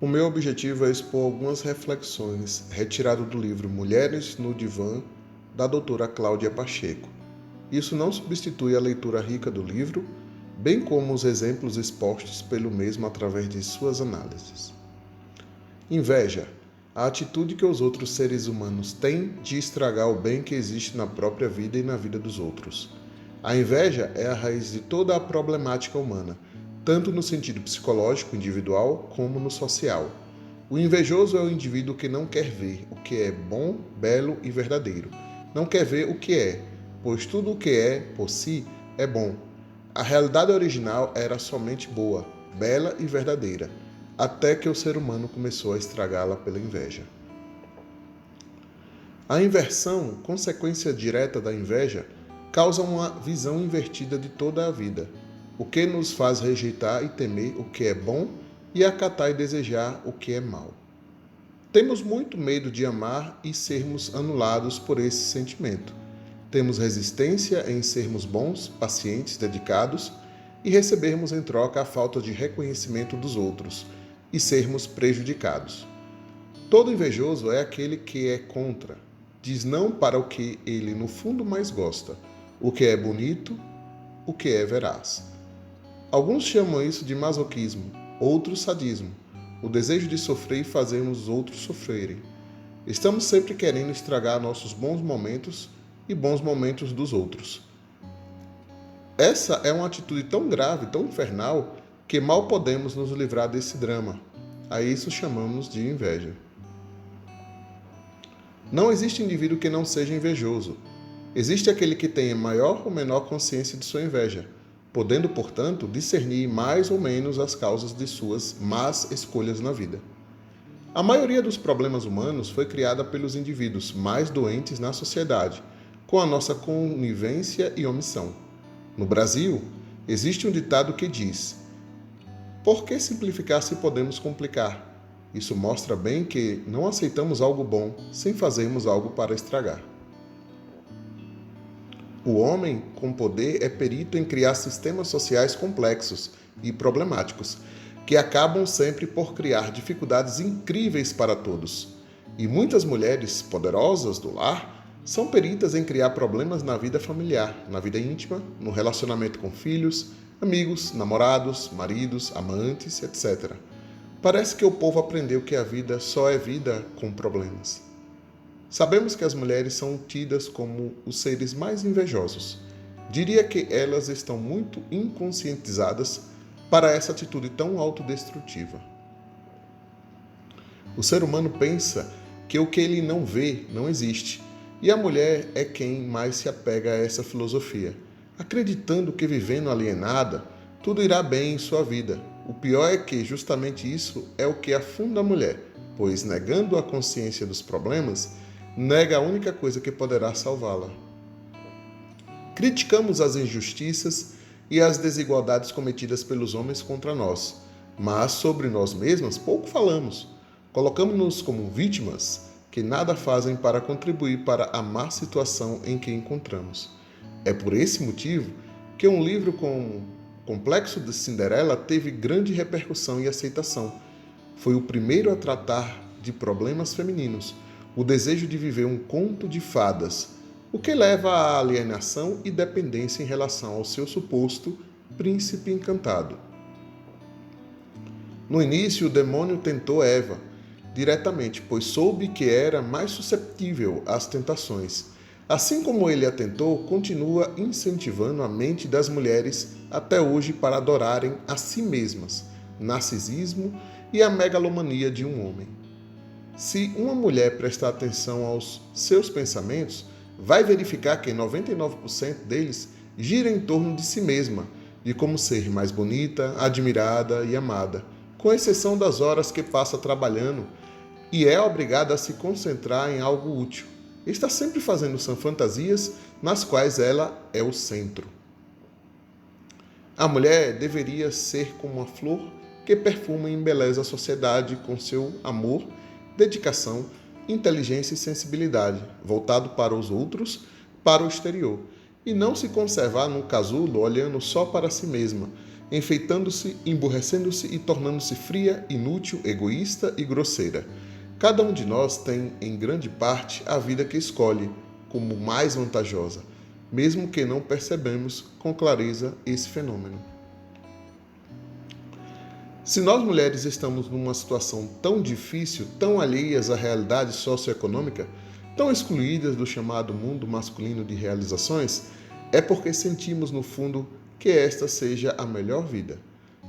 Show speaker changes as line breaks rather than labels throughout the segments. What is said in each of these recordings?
O meu objetivo é expor algumas reflexões retiradas do livro Mulheres no Divã, da doutora Cláudia Pacheco. Isso não substitui a leitura rica do livro, bem como os exemplos expostos pelo mesmo através de suas análises. Inveja. A atitude que os outros seres humanos têm de estragar o bem que existe na própria vida e na vida dos outros. A inveja é a raiz de toda a problemática humana, tanto no sentido psicológico individual como no social. O invejoso é o indivíduo que não quer ver o que é bom, belo e verdadeiro. Não quer ver o que é, pois tudo o que é, por si, é bom. A realidade original era somente boa, bela e verdadeira, até que o ser humano começou a estragá-la pela inveja. A inversão, consequência direta da inveja, causa uma visão invertida de toda a vida, o que nos faz rejeitar e temer o que é bom e acatar e desejar o que é mal. Temos muito medo de amar e sermos anulados por esse sentimento. Temos resistência em sermos bons, pacientes, dedicados e recebermos em troca a falta de reconhecimento dos outros e sermos prejudicados. Todo invejoso é aquele que é contra, diz não para o que ele no fundo mais gosta, o que é bonito, o que é veraz. Alguns chamam isso de masoquismo, outros sadismo, o desejo de sofrer e fazermos os outros sofrerem. Estamos sempre querendo estragar nossos bons momentos e bons momentos dos outros. Essa é uma atitude tão grave, tão infernal, que mal podemos nos livrar desse drama. A isso chamamos de inveja. Não existe indivíduo que não seja invejoso. Existe aquele que tenha maior ou menor consciência de sua inveja, podendo, portanto, discernir mais ou menos as causas de suas más escolhas na vida. A maioria dos problemas humanos foi criada pelos indivíduos mais doentes na sociedade, com a nossa conivência e omissão. No Brasil, existe um ditado que diz: "Por que simplificar se podemos complicar?" Isso mostra bem que não aceitamos algo bom sem fazermos algo para estragar. O homem com poder é perito em criar sistemas sociais complexos e problemáticos, que acabam sempre por criar dificuldades incríveis para todos. E muitas mulheres poderosas do lar são peritas em criar problemas na vida familiar, na vida íntima, no relacionamento com filhos, amigos, namorados, maridos, amantes, etc. Parece que o povo aprendeu que a vida só é vida com problemas. Sabemos que as mulheres são tidas como os seres mais invejosos. Diria que elas estão muito inconscientizadas para essa atitude tão autodestrutiva. O ser humano pensa que o que ele não vê não existe, e a mulher é quem mais se apega a essa filosofia, acreditando que vivendo alienada, tudo irá bem em sua vida. O pior é que justamente isso é o que afunda a mulher, pois negando a consciência dos problemas, nega a única coisa que poderá salvá-la. Criticamos as injustiças e as desigualdades cometidas pelos homens contra nós, mas sobre nós mesmas pouco falamos. Colocamos-nos como vítimas que nada fazem para contribuir para a má situação em que encontramos. É por esse motivo que um livro com Complexo de Cinderela teve grande repercussão e aceitação. Foi o primeiro a tratar de problemas femininos, o desejo de viver um conto de fadas, o que leva à alienação e dependência em relação ao seu suposto príncipe encantado. No início, o demônio tentou Eva diretamente, pois soube que era mais susceptível às tentações. Assim como ele a tentou, continua incentivando a mente das mulheres até hoje para adorarem a si mesmas, narcisismo e a megalomania de um homem. Se uma mulher prestar atenção aos seus pensamentos, vai verificar que 99% deles gira em torno de si mesma, de como ser mais bonita, admirada e amada, com exceção das horas que passa trabalhando e é obrigada a se concentrar em algo útil. Está sempre fazendo fantasias nas quais ela é o centro. A mulher deveria ser como uma flor que perfuma e embeleza a sociedade com seu amor, dedicação, inteligência e sensibilidade, voltado para os outros, para o exterior, e não se conservar num casulo olhando só para si mesma, enfeitando-se, emburrecendo-se e tornando-se fria, inútil, egoísta e grosseira. Cada um de nós tem, em grande parte, a vida que escolhe como mais vantajosa, mesmo que não percebamos com clareza esse fenômeno. Se nós mulheres estamos numa situação tão difícil, tão alheias à realidade socioeconômica, tão excluídas do chamado mundo masculino de realizações, é porque sentimos no fundo que esta seja a melhor vida.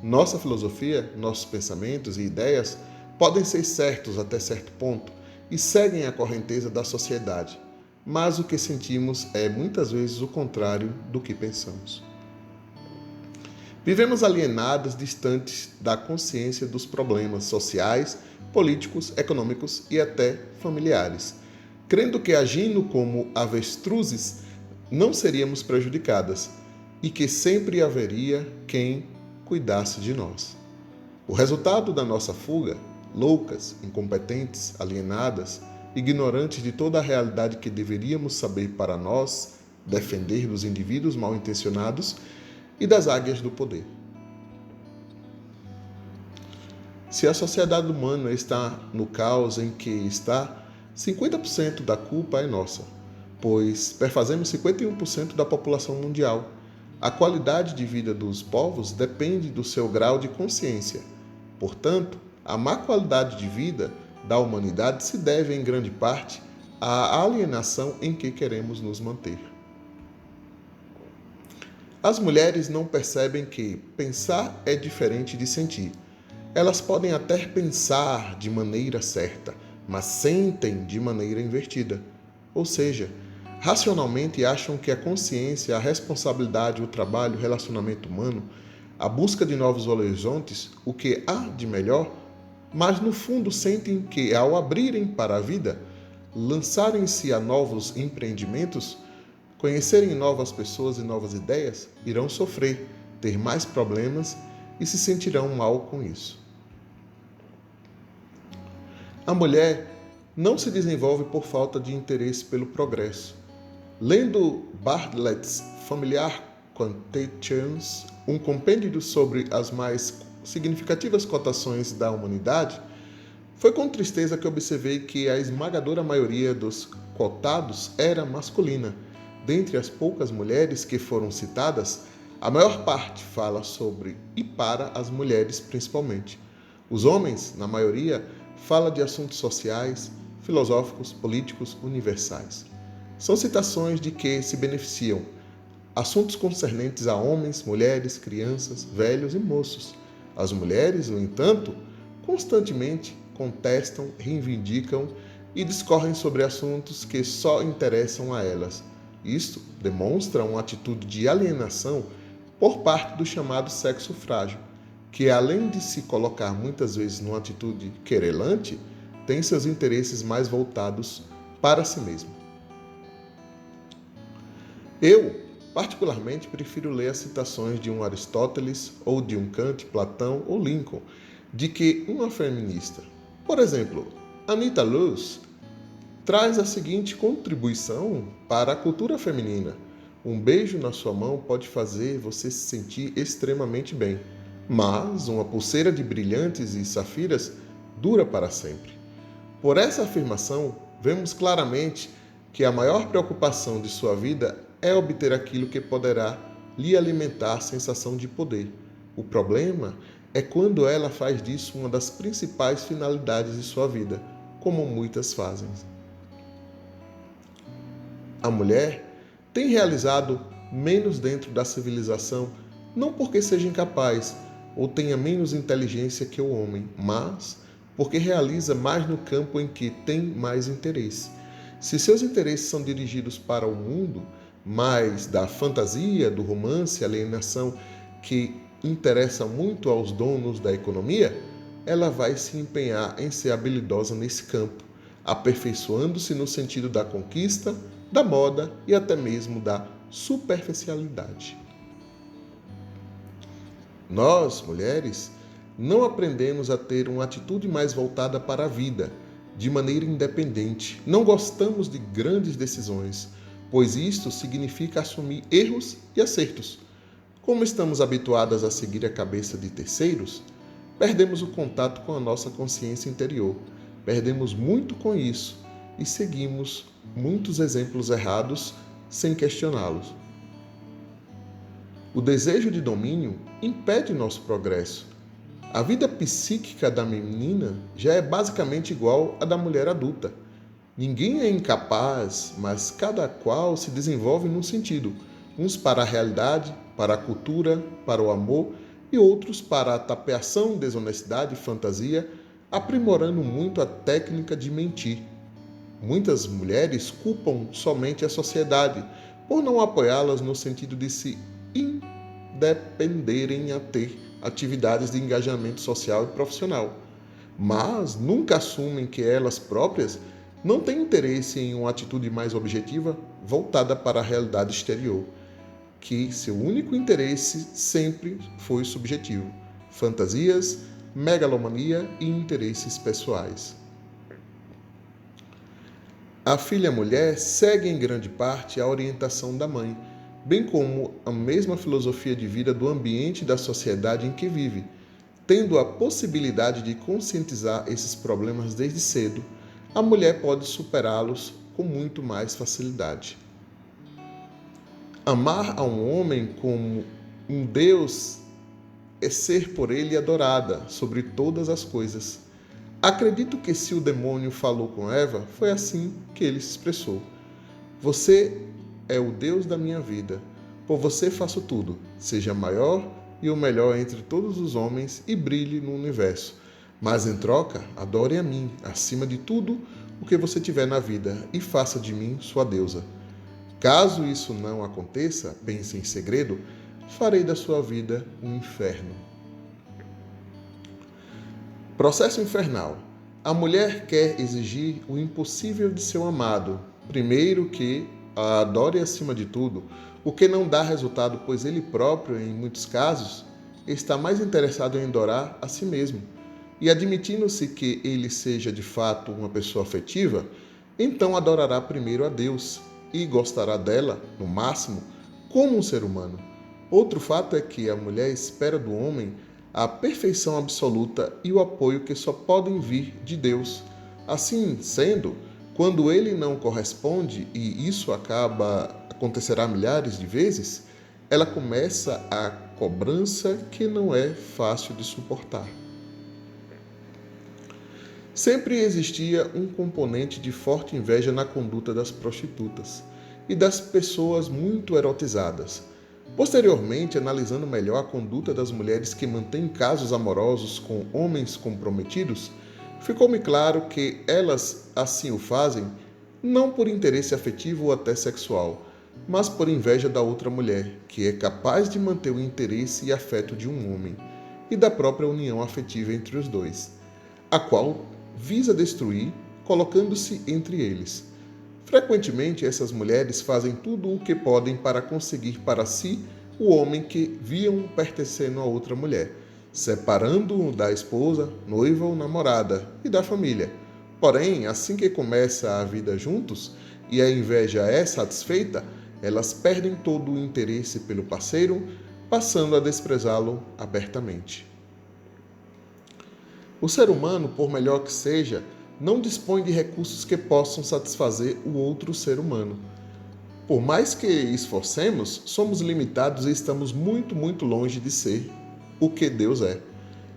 Nossa filosofia, nossos pensamentos e ideias podem ser certos até certo ponto e seguem a correnteza da sociedade, mas o que sentimos é muitas vezes o contrário do que pensamos. Vivemos alienadas, distantes da consciência dos problemas sociais, políticos, econômicos e até familiares, crendo que agindo como avestruzes não seríamos prejudicadas e que sempre haveria quem cuidasse de nós. O resultado da nossa fuga, loucas, incompetentes, alienadas, ignorantes de toda a realidade que deveríamos saber para nós defender dos indivíduos mal intencionados e das águias do poder. Se a sociedade humana está no caos em que está, 50% da culpa é nossa, pois perfazemos 51% da população mundial. A qualidade de vida dos povos depende do seu grau de consciência. Portanto, a má qualidade de vida da humanidade se deve, em grande parte, à alienação em que queremos nos manter. As mulheres não percebem que pensar é diferente de sentir. Elas podem até pensar de maneira certa, mas sentem de maneira invertida. Ou seja, racionalmente acham que a consciência, a responsabilidade, o trabalho, o relacionamento humano, a busca de novos horizontes, o que há de melhor, mas no fundo sentem que, ao abrirem para a vida, lançarem-se a novos empreendimentos, conhecerem novas pessoas e novas ideias, irão sofrer, ter mais problemas e se sentirão mal com isso. A mulher não se desenvolve por falta de interesse pelo progresso. Lendo Bartlett's Familiar Quotations, um compêndio sobre as mais significativas cotações da humanidade, foi com tristeza que observei que a esmagadora maioria dos cotados era masculina. Dentre as poucas mulheres que foram citadas, a maior parte fala sobre e para as mulheres principalmente. Os homens, na maioria, fala de assuntos sociais, filosóficos, políticos, universais. São citações de que se beneficiam assuntos concernentes a homens, mulheres, crianças, velhos e moços. As mulheres, no entanto, constantemente contestam, reivindicam e discorrem sobre assuntos que só interessam a elas. Isto demonstra uma atitude de alienação por parte do chamado sexo frágil, que além de se colocar muitas vezes numa atitude querelante, tem seus interesses mais voltados para si mesmo. Eu, particularmente, prefiro ler as citações de um Aristóteles, ou de um Kant, Platão ou Lincoln, de que uma feminista. Por exemplo, Anita Loos traz a seguinte contribuição para a cultura feminina. Um beijo na sua mão pode fazer você se sentir extremamente bem, mas uma pulseira de brilhantes e safiras dura para sempre. Por essa afirmação, vemos claramente que a maior preocupação de sua vida é obter aquilo que poderá lhe alimentar a sensação de poder. O problema é quando ela faz disso uma das principais finalidades de sua vida, como muitas fazem. A mulher tem realizado menos dentro da civilização, não porque seja incapaz ou tenha menos inteligência que o homem, mas porque realiza mais no campo em que tem mais interesse. Se seus interesses são dirigidos para o mundo, mais da fantasia, do romance, alienação que interessa muito aos donos da economia, ela vai se empenhar em ser habilidosa nesse campo, aperfeiçoando-se no sentido da conquista, da moda e até mesmo da superficialidade. Nós, mulheres, não aprendemos a ter uma atitude mais voltada para a vida, de maneira independente. Não gostamos de grandes decisões. pois isto significa assumir erros e acertos. Como estamos habituadas a seguir a cabeça de terceiros, perdemos o contato com a nossa consciência interior, perdemos muito com isso e seguimos muitos exemplos errados sem questioná-los. O desejo de domínio impede nosso progresso. A vida psíquica da menina já é basicamente igual à da mulher adulta. Ninguém é incapaz, mas cada qual se desenvolve num sentido, uns para a realidade, para a cultura, para o amor e outros para a tapeação, desonestidade e fantasia, aprimorando muito a técnica de mentir. Muitas mulheres culpam somente a sociedade por não apoiá-las no sentido de se independerem a ter atividades de engajamento social e profissional, mas nunca assumem que elas próprias não têm interesse em uma atitude mais objetiva voltada para a realidade exterior, que seu único interesse sempre foi subjetivo, fantasias, megalomania e interesses pessoais. A filha mulher segue em grande parte a orientação da mãe, bem como a mesma filosofia de vida do ambiente e da sociedade em que vive, tendo a possibilidade de conscientizar esses problemas desde cedo. A mulher pode superá-los com muito mais facilidade. Amar a um homem como um Deus é ser por ele adorada sobre todas as coisas. Acredito que se o demônio falou com Eva, foi assim que ele se expressou. Você é o Deus da minha vida. Por você faço tudo. Seja maior e o melhor entre todos os homens e brilhe no universo. Mas em troca, adore a mim, acima de tudo o que você tiver na vida, e faça de mim sua deusa. Caso isso não aconteça, pense em segredo, farei da sua vida um inferno. Processo infernal. A mulher quer exigir o impossível de seu amado. Primeiro, que a adore acima de tudo, o que não dá resultado, pois ele próprio, em muitos casos, está mais interessado em adorar a si mesmo. E admitindo-se que ele seja de fato uma pessoa afetiva, então adorará primeiro a Deus e gostará dela, no máximo, como um ser humano. Outro fato é que a mulher espera do homem a perfeição absoluta e o apoio que só podem vir de Deus. Assim sendo, quando ele não corresponde, e isso acontecerá milhares de vezes, ela começa a cobrança que não é fácil de suportar. Sempre existia um componente de forte inveja na conduta das prostitutas e das pessoas muito erotizadas. Posteriormente, analisando melhor a conduta das mulheres que mantêm casos amorosos com homens comprometidos, ficou-me claro que elas assim o fazem não por interesse afetivo ou até sexual, mas por inveja da outra mulher, que é capaz de manter o interesse e afeto de um homem e da própria união afetiva entre os dois, a qual visa destruir, colocando-se entre eles. Frequentemente, essas mulheres fazem tudo o que podem para conseguir para si o homem que viam pertencendo a outra mulher, separando-o da esposa, noiva ou namorada e da família. Porém, assim que começa a vida juntos e a inveja é satisfeita, elas perdem todo o interesse pelo parceiro, passando a desprezá-lo abertamente. O ser humano, por melhor que seja, não dispõe de recursos que possam satisfazer o outro ser humano. Por mais que esforcemos, somos limitados e estamos muito, muito longe de ser o que Deus é.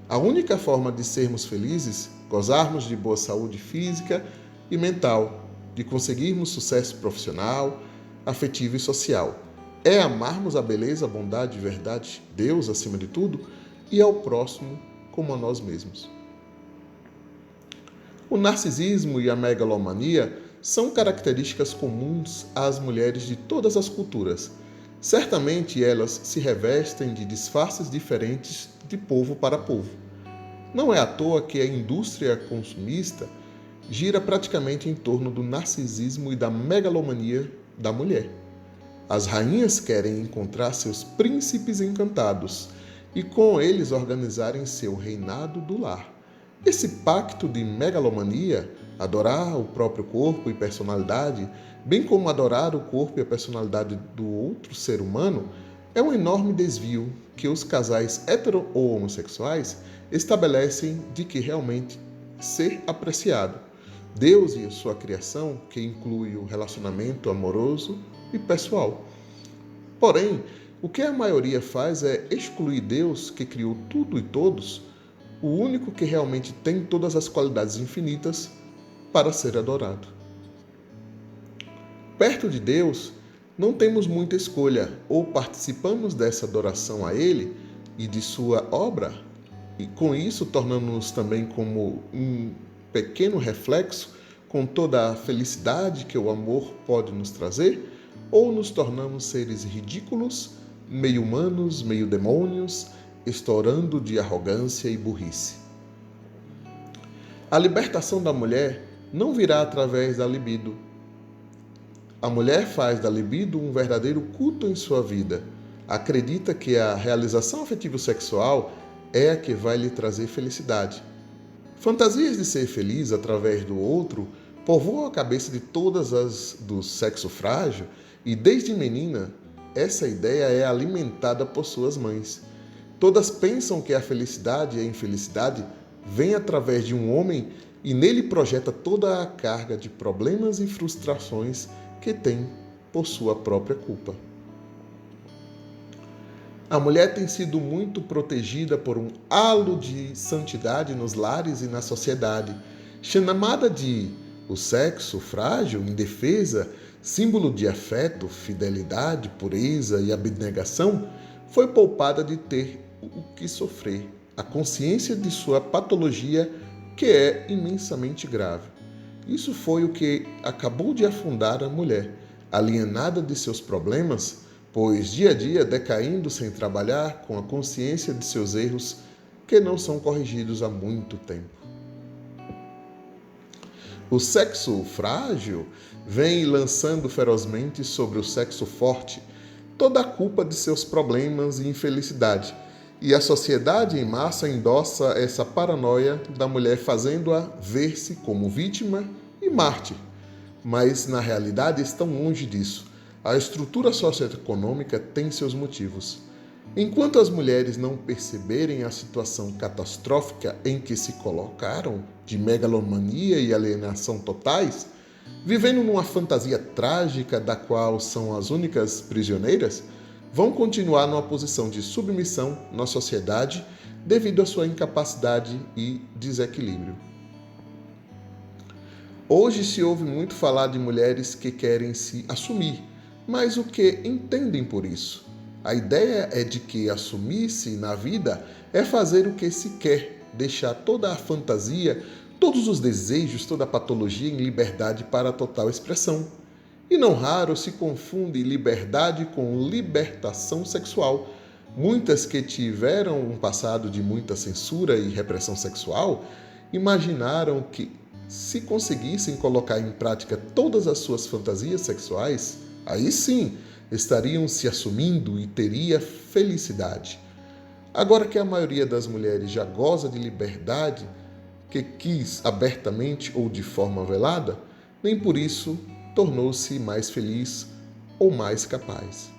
A única forma de sermos felizes, gozarmos de boa saúde física e mental, de conseguirmos sucesso profissional, afetivo e social, é amarmos a beleza, a bondade e verdade, Deus acima de tudo, e ao próximo como a nós mesmos. O narcisismo e a megalomania são características comuns às mulheres de todas as culturas. Certamente elas se revestem de disfarces diferentes de povo para povo. Não é à toa que a indústria consumista gira praticamente em torno do narcisismo e da megalomania da mulher. As rainhas querem encontrar seus príncipes encantados e com eles organizarem seu reinado do lar. Esse pacto de megalomania Adorar o próprio corpo e personalidade, bem como adorar o corpo e a personalidade do outro ser humano, é um enorme desvio que os casais hetero ou homossexuais estabelecem de que realmente ser apreciado. Deus e a sua criação, que inclui o relacionamento amoroso e pessoal. Porém, o que a maioria faz é excluir Deus, que criou tudo e todos, o único que realmente tem todas as qualidades infinitas para ser adorado. Perto de Deus, não temos muita escolha, ou participamos dessa adoração a Ele e de sua obra, e com isso tornamos-nos também como um pequeno reflexo com toda a felicidade que o amor pode nos trazer, ou nos tornamos seres ridículos, meio humanos, meio demônios, estourando de arrogância e burrice. A libertação da mulher não virá através da libido. A mulher faz da libido um verdadeiro culto em sua vida. Acredita que a realização afetivo-sexual é a que vai lhe trazer felicidade. Fantasias de ser feliz através do outro povoam a cabeça de todas as do sexo frágil e, desde menina, essa ideia é alimentada por suas mães. Todas pensam que a felicidade e a infelicidade vêm através de um homem e nele projeta toda a carga de problemas e frustrações que tem por sua própria culpa. A mulher tem sido muito protegida por um halo de santidade nos lares e na sociedade, chamada de o sexo frágil, indefesa, símbolo de afeto, fidelidade, pureza e abnegação, foi poupada de ter o que sofrer, a consciência de sua patologia, que é imensamente grave. Isso foi o que acabou de afundar a mulher, alienada de seus problemas, pois dia a dia decaindo sem trabalhar com a consciência de seus erros que não são corrigidos há muito tempo. O sexo frágil vem lançando ferozmente sobre o sexo forte toda a culpa de seus problemas e infelicidade, e a sociedade em massa endossa essa paranoia da mulher, fazendo-a ver-se como vítima e mártir. Mas, na realidade, estão longe disso. A estrutura socioeconômica tem seus motivos. Enquanto as mulheres não perceberem a situação catastrófica em que se colocaram, de megalomania e alienação totais, vivendo numa fantasia trágica da qual são as únicas prisioneiras, vão continuar numa posição de submissão na sociedade devido à sua incapacidade e desequilíbrio. Hoje se ouve muito falar de mulheres que querem se assumir, mas o que entendem por isso? A ideia é de que assumir-se na vida é fazer o que se quer, deixar toda a fantasia, todos os desejos, toda a patologia em liberdade para a total expressão. E não raro se confunde liberdade com libertação sexual. Muitas que tiveram um passado de muita censura e repressão sexual imaginaram que, se conseguissem colocar em prática todas as suas fantasias sexuais, aí sim estariam se assumindo e teria felicidade. Agora que a maioria das mulheres já goza de liberdade, que quis abertamente ou de forma velada, nem por isso tornou-se mais feliz ou mais capaz.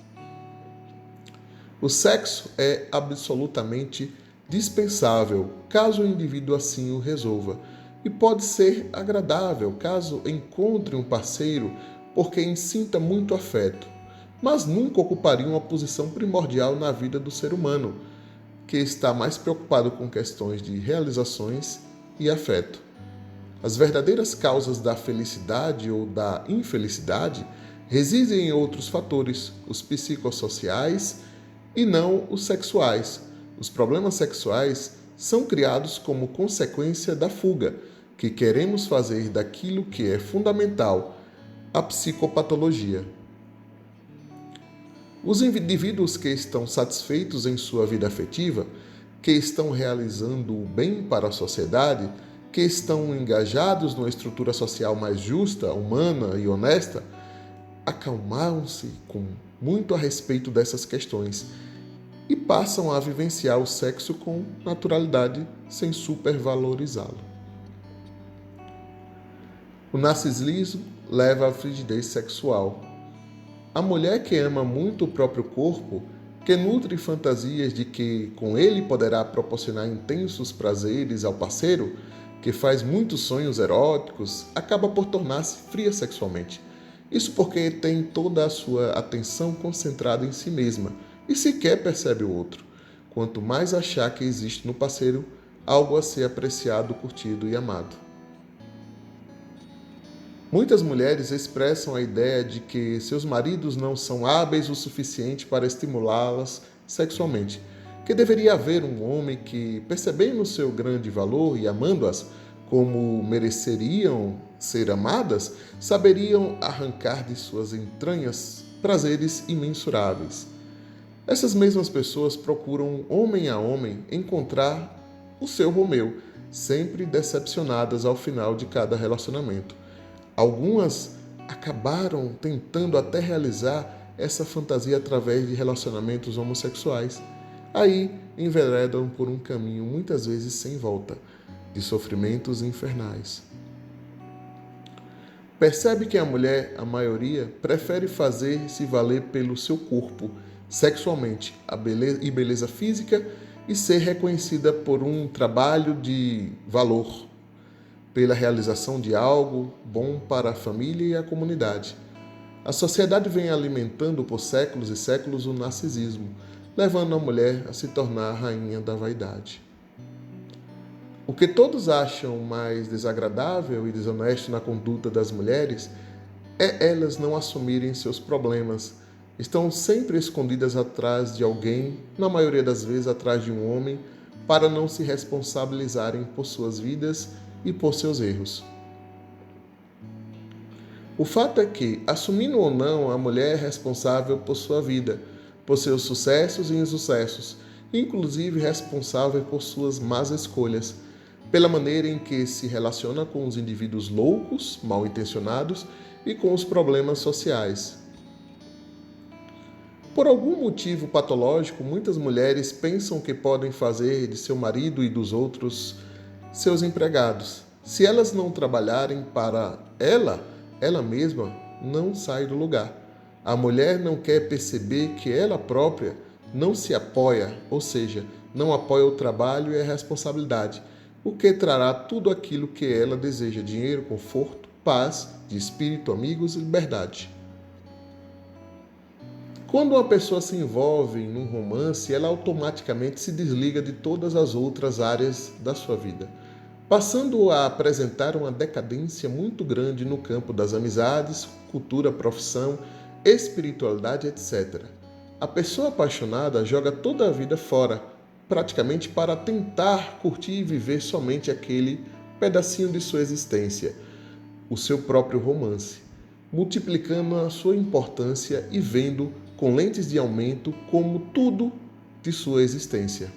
O sexo é absolutamente dispensável, caso o indivíduo assim o resolva, e pode ser agradável caso encontre um parceiro por quem sinta muito afeto, mas nunca ocuparia uma posição primordial na vida do ser humano, que está mais preocupado com questões de realizações e afeto. As verdadeiras causas da felicidade ou da infelicidade residem em outros fatores, os psicossociais e não os sexuais. Os problemas sexuais são criados como consequência da fuga, que queremos fazer daquilo que é fundamental, a psicopatologia. Os indivíduos que estão satisfeitos em sua vida afetiva, que estão realizando o bem para a sociedade, que estão engajados numa estrutura social mais justa, humana e honesta, acalmaram-se com muito a respeito dessas questões e passam a vivenciar o sexo com naturalidade, sem supervalorizá-lo. O narcisismo leva à frigidez sexual. A mulher que ama muito o próprio corpo, que nutre fantasias de que com ele poderá proporcionar intensos prazeres ao parceiro, que faz muitos sonhos eróticos, acaba por tornar-se fria sexualmente. Isso porque tem toda a sua atenção concentrada em si mesma e sequer percebe o outro. Quanto mais achar que existe no parceiro algo a ser apreciado, curtido e amado. Muitas mulheres expressam a ideia de que seus maridos não são hábeis o suficiente para estimulá-las sexualmente, que deveria haver um homem que, percebendo seu grande valor e amando-as como mereceriam ser amadas, saberiam arrancar de suas entranhas prazeres imensuráveis. Essas mesmas pessoas procuram, homem a homem, encontrar o seu Romeu, sempre decepcionadas ao final de cada relacionamento. Algumas acabaram tentando até realizar essa fantasia através de relacionamentos homossexuais. Aí enveredam por um caminho muitas vezes sem volta, de sofrimentos infernais. Percebe que a mulher, a maioria, prefere fazer-se valer pelo seu corpo, sexualmente, e beleza física, e ser reconhecida por um trabalho de valor, pela realização de algo bom para a família e a comunidade. A sociedade vem alimentando por séculos e séculos o narcisismo, levando a mulher a se tornar a rainha da vaidade. O que todos acham mais desagradável e desonesto na conduta das mulheres é elas não assumirem seus problemas. Estão sempre escondidas atrás de alguém, na maioria das vezes atrás de um homem, para não se responsabilizarem por suas vidas e por seus erros. O fato é que, assumindo ou não, a mulher é responsável por sua vida, por seus sucessos e insucessos, inclusive responsável por suas más escolhas, pela maneira em que se relaciona com os indivíduos loucos, mal intencionados e com os problemas sociais. Por algum motivo patológico, muitas mulheres pensam que podem fazer de seu marido e dos outros seus empregados. Se elas não trabalharem para ela mesma não sai do lugar. A mulher não quer perceber que ela própria não se apoia, ou seja, não apoia o trabalho e a responsabilidade, o que trará tudo aquilo que ela deseja: dinheiro, conforto, paz de espírito, amigos e liberdade. Quando uma pessoa se envolve num romance, ela automaticamente se desliga de todas as outras áreas da sua vida, passando a apresentar uma decadência muito grande no campo das amizades, cultura, profissão, espiritualidade, etc. A pessoa apaixonada joga toda a vida fora, praticamente para tentar curtir e viver somente aquele pedacinho de sua existência, o seu próprio romance, multiplicando a sua importância e vendo com lentes de aumento como tudo de sua existência.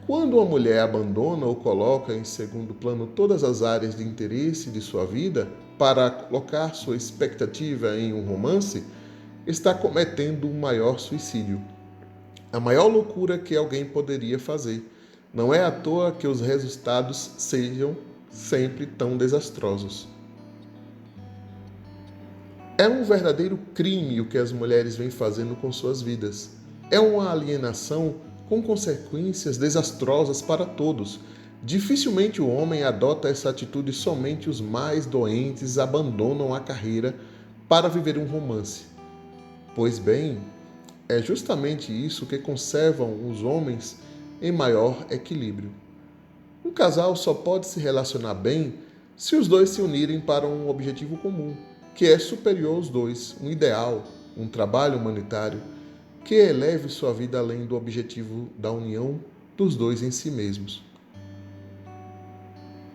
Quando uma mulher abandona ou coloca em segundo plano todas as áreas de interesse de sua vida para colocar sua expectativa em um romance, está cometendo o maior suicídio. A maior loucura que alguém poderia fazer. Não é à toa que os resultados sejam sempre tão desastrosos. É um verdadeiro crime o que as mulheres vêm fazendo com suas vidas. É uma alienação com consequências desastrosas para todos. Dificilmente o homem adota essa atitude, somente os mais doentes abandonam a carreira para viver um romance. Pois bem, é justamente isso que conservam os homens em maior equilíbrio. Um casal só pode se relacionar bem se os dois se unirem para um objetivo comum, que é superior aos dois, um ideal, um trabalho humanitário, que eleve sua vida além do objetivo da união dos dois em si mesmos.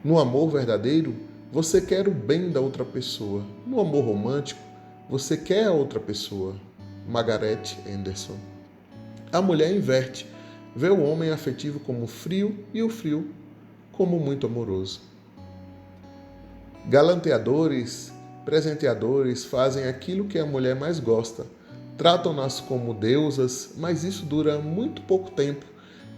No amor verdadeiro, você quer o bem da outra pessoa. No amor romântico, você quer a outra pessoa. Margaret Anderson. A mulher inverte, vê o homem afetivo como frio e o frio como muito amoroso. Galanteadores, presenteadores fazem aquilo que a mulher mais gosta. Tratam-nas como deusas, mas isso dura muito pouco tempo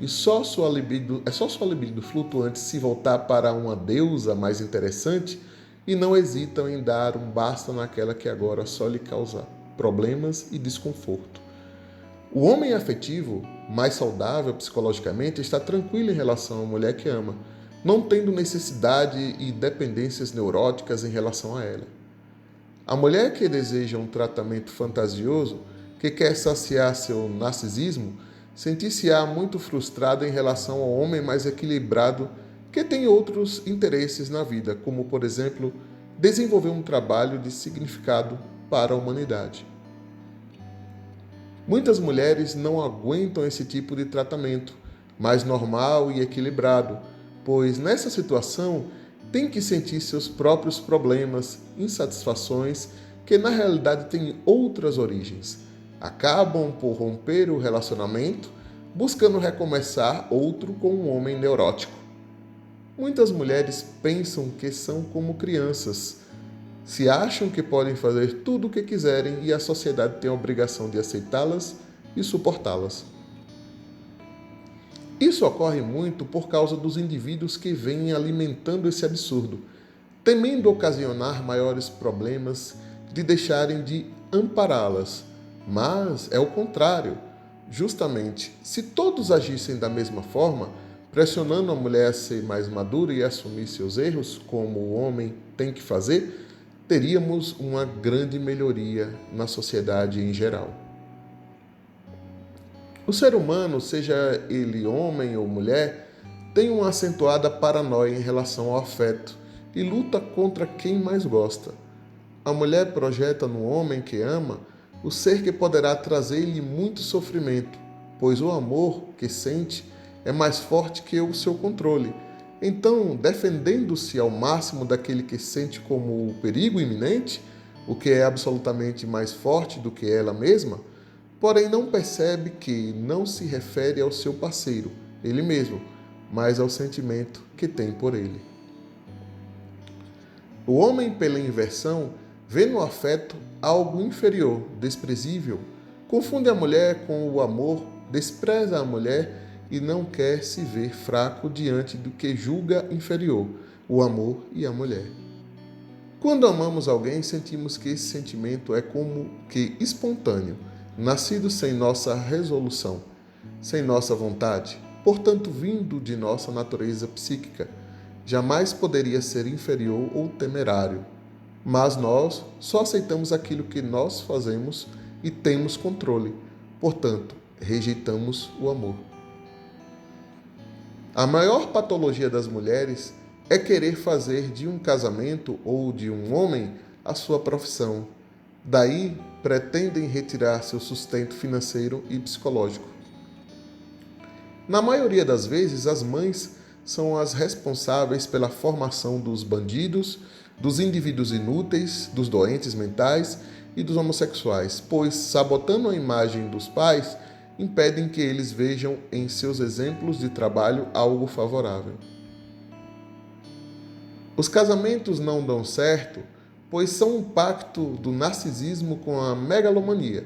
e só sua libido flutuante se voltar para uma deusa mais interessante e não hesitam em dar um basta naquela que agora só lhe causa problemas e desconforto. O homem afetivo, mais saudável psicologicamente, está tranquilo em relação à mulher que ama, não tendo necessidade e dependências neuróticas em relação a ela. A mulher que deseja um tratamento fantasioso, que quer saciar seu narcisismo, sentir-se-á muito frustrada em relação ao homem mais equilibrado que tem outros interesses na vida, como, por exemplo, desenvolver um trabalho de significado para a humanidade. Muitas mulheres não aguentam esse tipo de tratamento, mais normal e equilibrado, pois nessa situação têm que sentir seus próprios problemas, insatisfações, que na realidade têm outras origens. Acabam por romper o relacionamento, buscando recomeçar outro com um homem neurótico. Muitas mulheres pensam que são como crianças, se acham que podem fazer tudo o que quiserem e a sociedade tem a obrigação de aceitá-las e suportá-las. Isso ocorre muito por causa dos indivíduos que vêm alimentando esse absurdo, temendo ocasionar maiores problemas de deixarem de ampará-las. Mas é o contrário. Justamente, se todos agissem da mesma forma, pressionando a mulher a ser mais madura e assumir seus erros, como o homem tem que fazer, teríamos uma grande melhoria na sociedade em geral. O ser humano, seja ele homem ou mulher, tem uma acentuada paranoia em relação ao afeto e luta contra quem mais gosta. A mulher projeta no homem que ama o ser que poderá trazer-lhe muito sofrimento, pois o amor que sente é mais forte que o seu controle. Então, defendendo-se ao máximo daquele que sente como o perigo iminente, o que é absolutamente mais forte do que ela mesma, porém não percebe que não se refere ao seu parceiro, ele mesmo, mas ao sentimento que tem por ele. O homem, pela inversão, vê no afeto algo inferior, desprezível, confunde a mulher com o amor, despreza a mulher e não quer se ver fraco diante do que julga inferior, o amor e a mulher. Quando amamos alguém, sentimos que esse sentimento é como que espontâneo, nascido sem nossa resolução, sem nossa vontade, portanto vindo de nossa natureza psíquica. Jamais poderia ser inferior ou temerário. Mas nós só aceitamos aquilo que nós fazemos e temos controle. Portanto, rejeitamos o amor. A maior patologia das mulheres é querer fazer de um casamento ou de um homem a sua profissão. Daí, pretendem retirar seu sustento financeiro e psicológico. Na maioria das vezes, as mães são as responsáveis pela formação dos bandidos, dos indivíduos inúteis, dos doentes mentais e dos homossexuais, pois, sabotando a imagem dos pais, impedem que eles vejam em seus exemplos de trabalho algo favorável. Os casamentos não dão certo, pois são um pacto do narcisismo com a megalomania.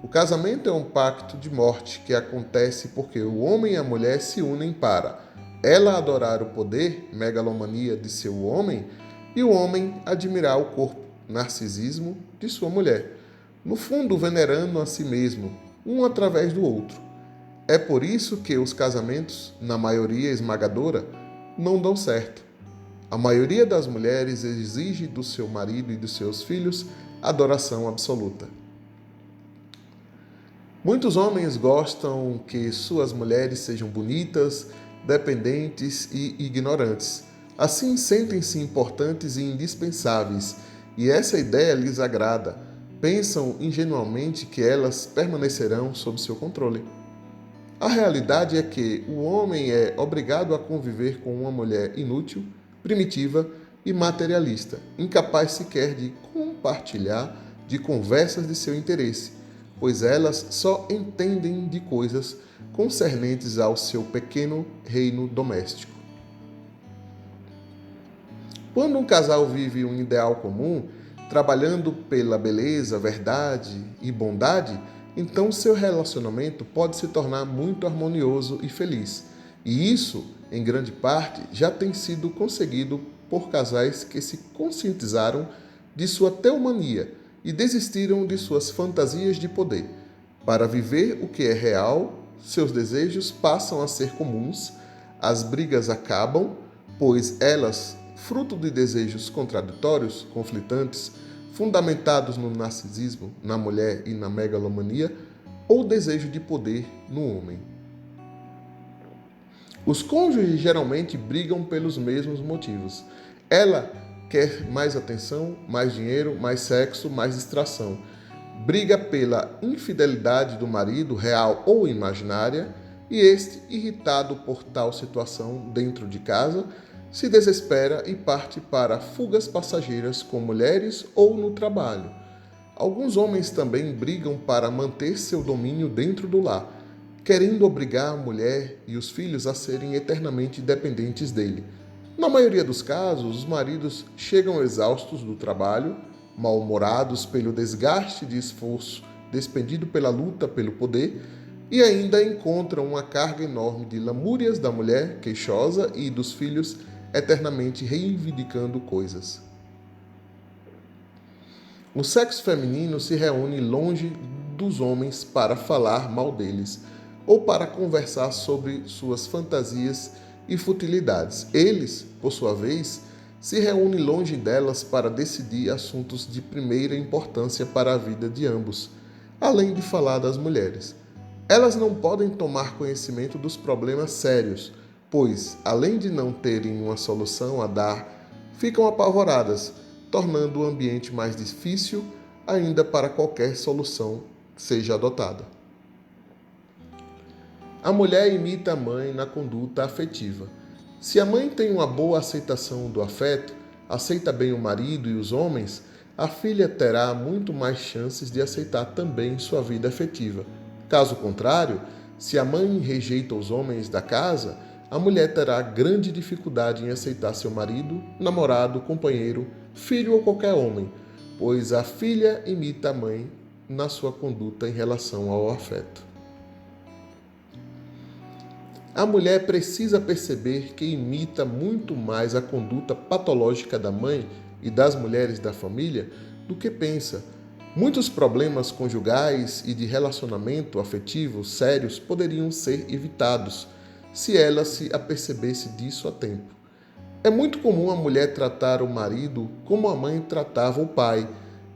O casamento é um pacto de morte que acontece porque o homem e a mulher se unem para ela adorar o poder, megalomania, de seu homem, e o homem admirar o corpo, narcisismo, de sua mulher, no fundo venerando a si mesmo, um através do outro. É por isso que os casamentos, na maioria esmagadora, não dão certo. A maioria das mulheres exige do seu marido e dos seus filhos adoração absoluta. Muitos homens gostam que suas mulheres sejam bonitas, dependentes e ignorantes. Assim sentem-se importantes e indispensáveis, e essa ideia lhes agrada. Pensam ingenuamente que elas permanecerão sob seu controle. A realidade é que o homem é obrigado a conviver com uma mulher inútil, primitiva e materialista, incapaz sequer de compartilhar de conversas de seu interesse, pois elas só entendem de coisas concernentes ao seu pequeno reino doméstico. Quando um casal vive um ideal comum, trabalhando pela beleza, verdade e bondade, então seu relacionamento pode se tornar muito harmonioso e feliz. E isso, em grande parte, já tem sido conseguido por casais que se conscientizaram de sua teomania e desistiram de suas fantasias de poder. Para viver o que é real, seus desejos passam a ser comuns, as brigas acabam, pois elas, fruto de desejos contraditórios, conflitantes, fundamentados no narcisismo, na mulher e na megalomania, ou desejo de poder no homem. Os cônjuges geralmente brigam pelos mesmos motivos. Ela quer mais atenção, mais dinheiro, mais sexo, mais distração. Briga pela infidelidade do marido, real ou imaginária, e este, irritado por tal situação dentro de casa, se desespera e parte para fugas passageiras com mulheres ou no trabalho. Alguns homens também brigam para manter seu domínio dentro do lar, querendo obrigar a mulher e os filhos a serem eternamente dependentes dele. Na maioria dos casos, os maridos chegam exaustos do trabalho, mal-humorados pelo desgaste de esforço despendido pela luta pelo poder, e ainda encontram uma carga enorme de lamúrias da mulher queixosa e dos filhos eternamente reivindicando coisas. O sexo feminino se reúne longe dos homens para falar mal deles ou para conversar sobre suas fantasias e futilidades. Eles, por sua vez, se reúnem longe delas para decidir assuntos de primeira importância para a vida de ambos, além de falar das mulheres. Elas não podem tomar conhecimento dos problemas sérios, pois, além de não terem uma solução a dar, ficam apavoradas, tornando o ambiente mais difícil ainda para qualquer solução seja adotada. A mulher imita a mãe na conduta afetiva. Se a mãe tem uma boa aceitação do afeto, aceita bem o marido e os homens, a filha terá muito mais chances de aceitar também sua vida afetiva. Caso contrário, se a mãe rejeita os homens da casa, a mulher terá grande dificuldade em aceitar seu marido, namorado, companheiro, filho ou qualquer homem, pois a filha imita a mãe na sua conduta em relação ao afeto. A mulher precisa perceber que imita muito mais a conduta patológica da mãe e das mulheres da família do que pensa. Muitos problemas conjugais e de relacionamento afetivo sérios poderiam ser evitados se ela se apercebesse disso a tempo. É muito comum a mulher tratar o marido como a mãe tratava o pai,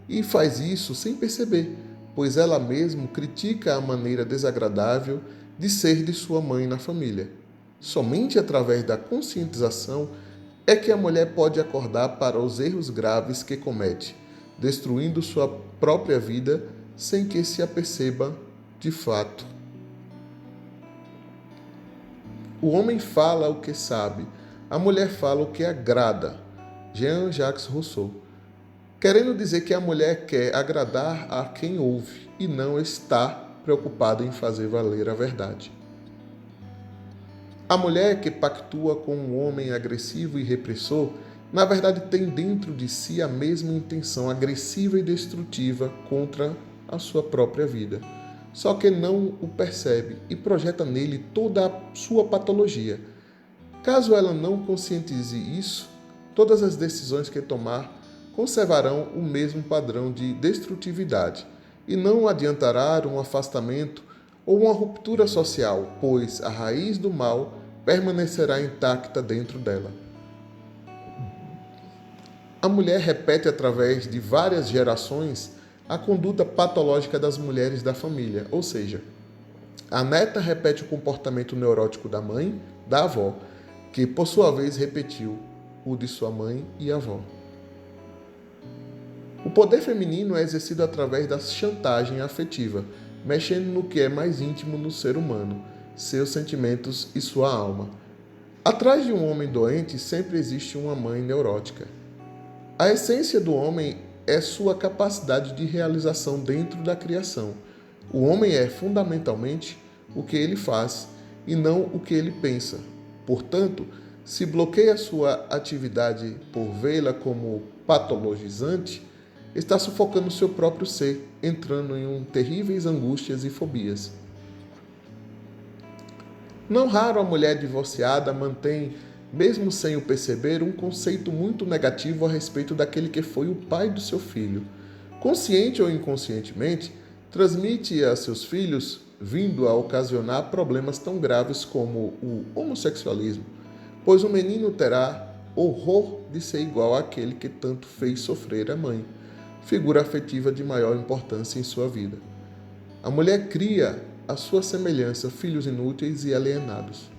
e faz isso sem perceber, pois ela mesma critica a maneira desagradável de ser de sua mãe na família. Somente através da conscientização é que a mulher pode acordar para os erros graves que comete, destruindo sua própria vida sem que se aperceba de fato. O homem fala o que sabe, a mulher fala o que agrada. Jean-Jacques Rousseau. Querendo dizer que a mulher quer agradar a quem ouve e não está preocupada em fazer valer a verdade. A mulher que pactua com um homem agressivo e repressor, na verdade tem dentro de si a mesma intenção agressiva e destrutiva contra a sua própria vida. Só que não o percebe e projeta nele toda a sua patologia. Caso ela não conscientize isso, todas as decisões que tomar conservarão o mesmo padrão de destrutividade e não adiantará um afastamento ou uma ruptura social, pois a raiz do mal permanecerá intacta dentro dela. A mulher repete através de várias gerações a conduta patológica das mulheres da família, ou seja, a neta repete o comportamento neurótico da mãe, da avó, que por sua vez repetiu o de sua mãe e avó. O poder feminino é exercido através da chantagem afetiva, mexendo no que é mais íntimo no ser humano, seus sentimentos e sua alma. Atrás de um homem doente sempre existe uma mãe neurótica. A essência do homem é sua capacidade de realização dentro da criação. O homem é fundamentalmente o que ele faz e não o que ele pensa. Portanto, se bloqueia sua atividade por vê-la como patologizante, está sufocando seu próprio ser, entrando em terríveis angústias e fobias. Não raro a mulher divorciada mantém mesmo sem o perceber, um conceito muito negativo a respeito daquele que foi o pai do seu filho. Consciente ou inconscientemente, transmite a seus filhos, vindo a ocasionar problemas tão graves como o homossexualismo, pois o menino terá horror de ser igual àquele que tanto fez sofrer a mãe, figura afetiva de maior importância em sua vida. A mulher cria à sua semelhança filhos inúteis e alienados.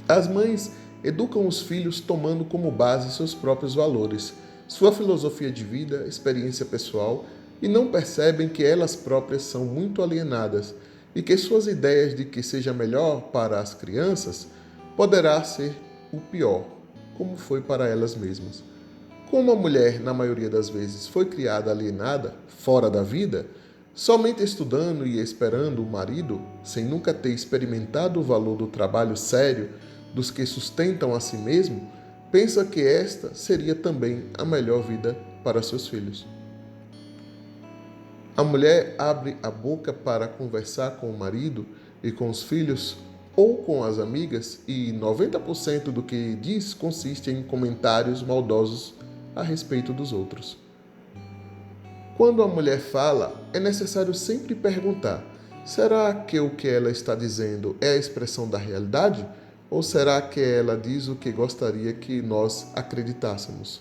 As mães educam os filhos tomando como base seus próprios valores, sua filosofia de vida, experiência pessoal, e não percebem que elas próprias são muito alienadas e que suas ideias de que seja melhor para as crianças poderá ser o pior, como foi para elas mesmas. Como a mulher, na maioria das vezes, foi criada alienada, fora da vida, somente estudando e esperando o marido, sem nunca ter experimentado o valor do trabalho sério dos que sustentam a si mesmo, pensa que esta seria também a melhor vida para seus filhos. A mulher abre a boca para conversar com o marido e com os filhos ou com as amigas e 90% do que diz consiste em comentários maldosos a respeito dos outros. Quando a mulher fala, é necessário sempre perguntar: será que o que ela está dizendo é a expressão da realidade? Ou será que ela diz o que gostaria que nós acreditássemos?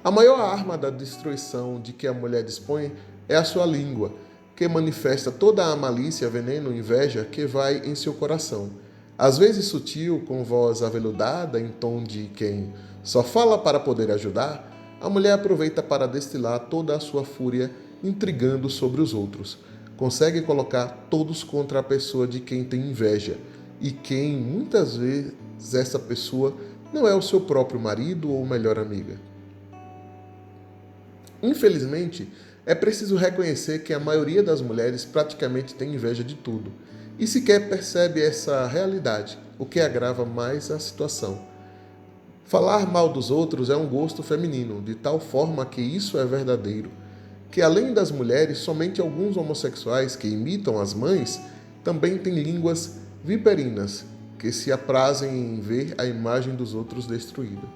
A maior arma da destruição de que a mulher dispõe é a sua língua, que manifesta toda a malícia, veneno e inveja que vai em seu coração. Às vezes sutil, com voz aveludada, em tom de quem só fala para poder ajudar, a mulher aproveita para destilar toda a sua fúria, intrigando sobre os outros. Consegue colocar todos contra a pessoa de quem tem inveja, e quem muitas vezes essa pessoa não é o seu próprio marido ou melhor amiga. Infelizmente, é preciso reconhecer que a maioria das mulheres praticamente tem inveja de tudo e sequer percebe essa realidade, o que agrava mais a situação. Falar mal dos outros é um gosto feminino, de tal forma que isso é verdadeiro, que além das mulheres, somente alguns homossexuais que imitam as mães também têm línguas viperinas, que se aprazem em ver a imagem dos outros destruída.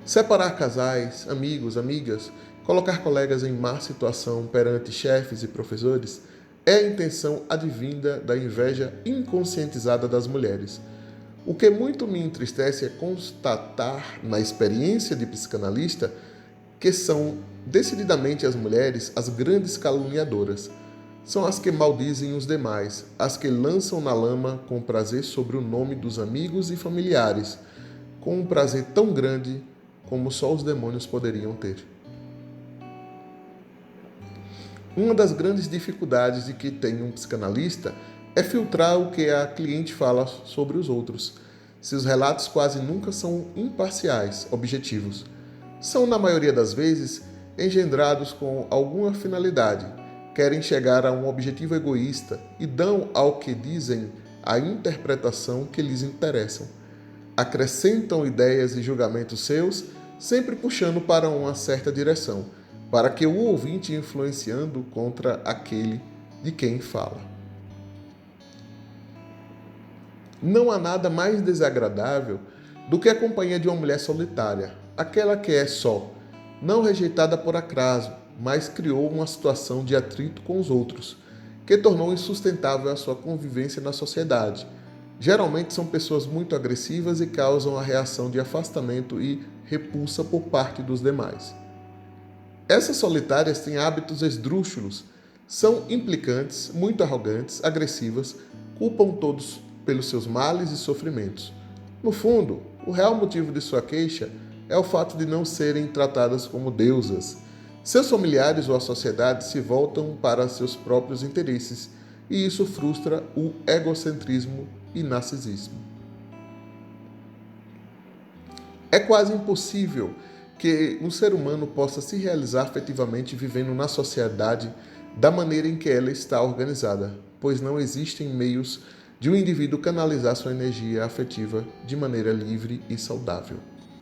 Separar casais, amigos, amigas, colocar colegas em má situação perante chefes e professores é a intenção advinda da inveja inconscientizada das mulheres. O que muito me entristece é constatar na experiência de psicanalista que são decididamente as mulheres as grandes caluniadoras. São as que maldizem os demais, as que lançam na lama com prazer sobre o nome dos amigos e familiares, com um prazer tão grande como só os demônios poderiam ter. Uma das grandes dificuldades de que tem um psicanalista é filtrar o que a cliente fala sobre os outros. Seus relatos quase nunca são imparciais, objetivos. São, na maioria das vezes, engendrados com alguma finalidade, querem chegar a um objetivo egoísta e dão ao que dizem a interpretação que lhes interessam. Acrescentam ideias e julgamentos seus, sempre puxando para uma certa direção, para que o ouvinte influenciando contra aquele de quem fala. Não há nada mais desagradável do que a companhia de uma mulher solitária, aquela que é só, não rejeitada por acaso, mas criou uma situação de atrito com os outros, que tornou insustentável a sua convivência na sociedade. Geralmente são pessoas muito agressivas e causam a reação de afastamento e repulsa por parte dos demais. Essas solitárias têm hábitos esdrúxulos, são implicantes, muito arrogantes, agressivas, culpam todos pelos seus males e sofrimentos. No fundo, o real motivo de sua queixa é o fato de não serem tratadas como deusas. Seus familiares ou a sociedade se voltam para seus próprios interesses e isso frustra o egocentrismo e narcisismo. É quase impossível que um ser humano possa se realizar afetivamente vivendo na sociedade da maneira em que ela está organizada, pois não existem meios de um indivíduo canalizar sua energia afetiva de maneira livre e saudável.